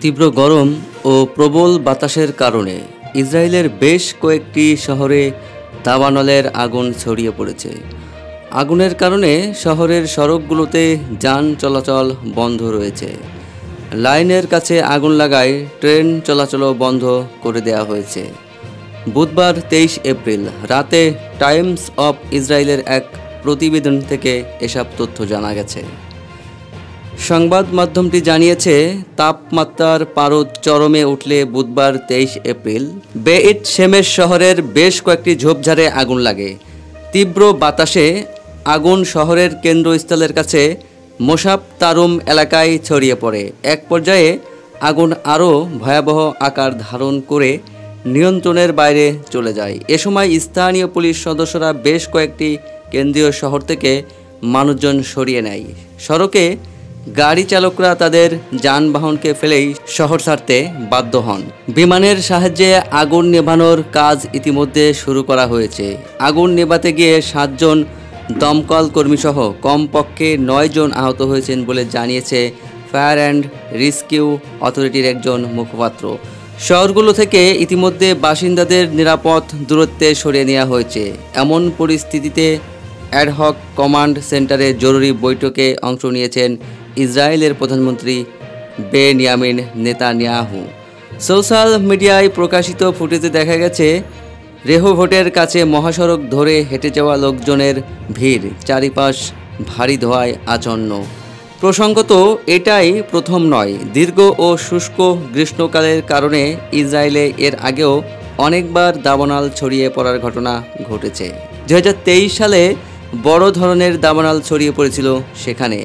তীব্র গরম ও প্রবল বাতাসের কারণে ইসরায়েলের বেশ কয়েকটি শহরে দাবানলের আগুন ছড়িয়ে পড়েছে। আগুনের কারণে শহরের সড়কগুলোতে যান চলাচল বন্ধ রয়েছে। লাইনের কাছে আগুন লাগায় ট্রেন চলাচলও বন্ধ করে দেওয়া হয়েছে। বুধবার 23 এপ্রিল রাতে টাইমস অফ ইসরায়েলের এক প্রতিবেদন থেকে এসব তথ্য জানা গেছে। সংবাদ মাধ্যমটি জানিয়েছে, তাপমাত্রার পারদ চরমে উঠলে বুধবার 23 এপ্রিল বেইত শেমেশ শহরের বেশ কয়েকটি ঝোপঝাড়ে আগুন লাগে। তীব্র বাতাসে আগুন শহরের কেন্দ্রস্থলের কাছে মোসাব তারুম এলাকায় ছড়িয়ে পড়ে। এক পর্যায়ে আগুন আরও ভয়াবহ আকার ধারণ করে নিয়ন্ত্রণের বাইরে চলে যায়। এ সময় স্থানীয় পুলিশ সদস্যরা বেশ কয়েকটি কেন্দ্রীয় শহর থেকে মানুষজন সরিয়ে নেয়। সড়কে গাড়ি চালকরা তাদের যানবাহনকে ফেলেই শহর ছাড়তে বাধ্য হন। বিমানের সাহায্যে আগুন নেভানোর কাজ ইতিমধ্যে শুরু করা হয়েছে। আগুন নেভাতে গিয়ে 7 জন দমকল কর্মীসহ কমপক্ষে 9 জন আহত হয়েছেন বলে জানিয়েছে ফায়ার অ্যান্ড রেস্কিউ অথরিটির একজন মুখপাত্র। শহরগুলো থেকে ইতিমধ্যে বাসিন্দাদের নিরাপদ দূরত্বে সরিয়ে নেওয়া হয়েছে। এমন পরিস্থিতিতে অ্যাডহক কমান্ড সেন্টারে জরুরি বৈঠকে অংশ নিয়েছেন ইসরায়েলের প্রধানমন্ত্রী বেনিয়ামিন নেতানিয়াহু। সোশ্যাল মিডিয়ায় প্রকাশিত ফুটেজে দেখা গেছে, রেহোভোটের কাছে মহাসড়ক ধরে হেঁটে যাওয়া লোকজনের ভিড়, চারিপাশ ভারী ধোঁয়ায় আচ্ছন্ন। প্রসঙ্গত, এটাই প্রথম নয়। দীর্ঘ ও শুষ্ক গ্রীষ্মকালের কারণে ইসরায়েলে এর আগেও অনেকবার দাবানল ছড়িয়ে পড়ার ঘটনা ঘটেছে। 2023 সালে বড় ধরনের দাবানল ছড়িয়ে পড়েছিল সেখানে।